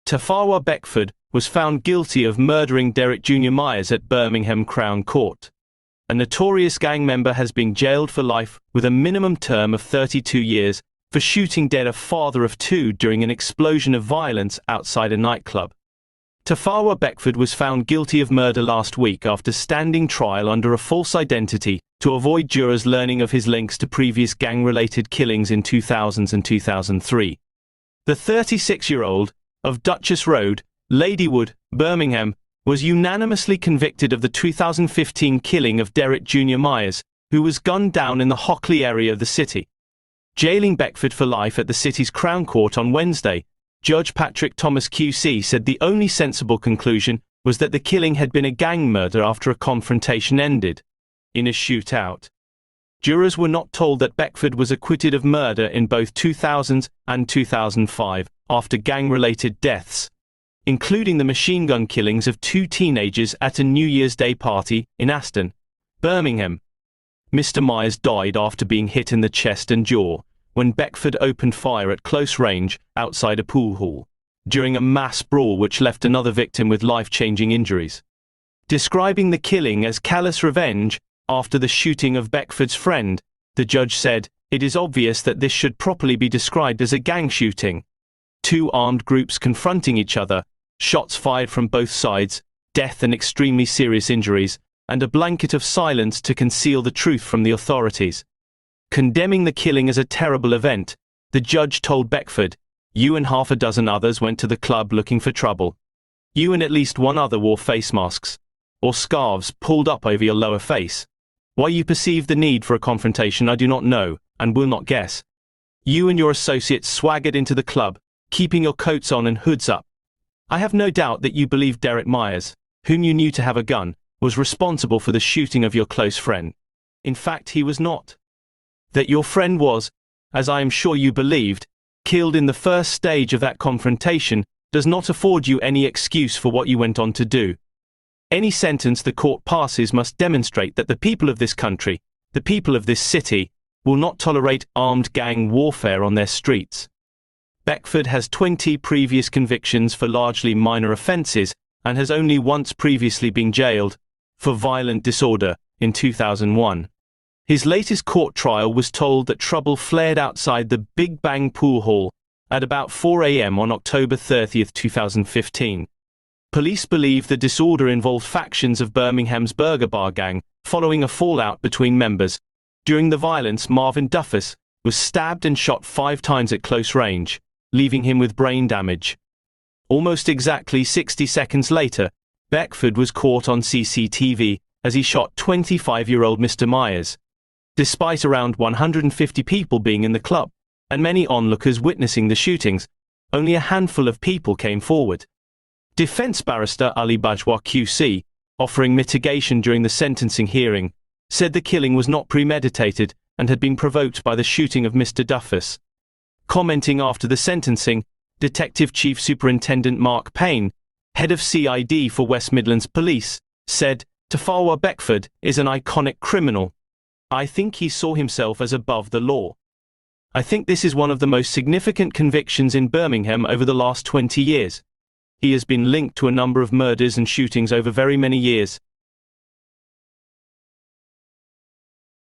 Tafarwa Beckford was found guilty of murdering Derek Jr. Myers at Birmingham Crown Court. A notorious gang member has been jailed for life with a minimum term of 32 years for shooting dead a father of two during an explosion of violence outside a nightclub. Tafarwa Beckford was found guilty of murder last week after standing trial under a false identity to avoid jurors learning of his links to previous gang-related killings in 2000 and 2003. The 36-year-old of Duchess Road, Ladywood, Birmingham, was unanimously convicted of the 2015 killing of Derek Jr. Myers, who was gunned down in the Hockley area of the city. Jailing Beckford for life at the city's Crown Court on Wednesday, Judge Patrick Thomas QC said the only sensible conclusion was that the killing had been a gang murder after a confrontation ended in a shootout. Jurors were not told that Beckford was acquitted of murder in both 2000 and 2005 after gang-related deaths, including the machine gun killings of two teenagers at a New Year's Day party in Aston, Birmingham. Mr. Myers died after being hit in the chest and jaw when Beckford opened fire at close range outside a pool hall during a mass brawl which left another victim with life-changing injuries. Describing the killing as callous revenge after the shooting of Beckford's friend, the judge said, "It is obvious that this should properly be described as a gang shooting. Two armed groups confronting each other, shots fired from both sides, death and extremely serious injuries, and a blanket of silence to conceal the truth from the authorities." Condemning the killing as a terrible event, the judge told Beckford, "You and half a dozen others went to the club looking for trouble. You and at least one other wore face masks, or scarves pulled up over your lower face. Why you perceived the need for a confrontation I do not know, and will not guess. You and your associates swaggered into the club, keeping your coats on and hoods up. I have no doubt that you believe Derek Myers, whom you knew to have a gun, was responsible for the shooting of your close friend. In fact, he was not. That your friend was, as I am sure you believed, killed in the first stage of that confrontation does not afford you any excuse for what you went on to do. Any sentence the court passes must demonstrate that the people of this country, the people of this city, will not tolerate armed gang warfare on their streets." Beckford has 20 previous convictions for largely minor offences and has only once previously been jailed for violent disorder in 2001. His latest court trial was told that trouble flared outside the Big Bang Pool Hall at about 4 a.m. on October 30, 2015. Police believe the disorder involved factions of Birmingham's Burger Bar gang, following a fallout between members. During the violence, Marvin Duffus was stabbed and shot 5 times at close range, leaving him with brain damage. Almost exactly 60 seconds later, Beckford was caught on CCTV as he shot 25-year-old Mr. Myers. Despite around 150 people being in the club, and many onlookers witnessing the shootings, only a handful of people came forward. Defense barrister Ali Bajwa QC, offering mitigation during the sentencing hearing, said the killing was not premeditated and had been provoked by the shooting of Mr. Duffus. Commenting after the sentencing, Detective Chief Superintendent Mark Payne, head of CID for West Midlands Police, said, "Tafarwa Beckford is an iconic criminal. I think he saw himself as above the law. I think this is one of the most significant convictions in Birmingham over the last 20 years. He has been linked to a number of murders and shootings over very many years,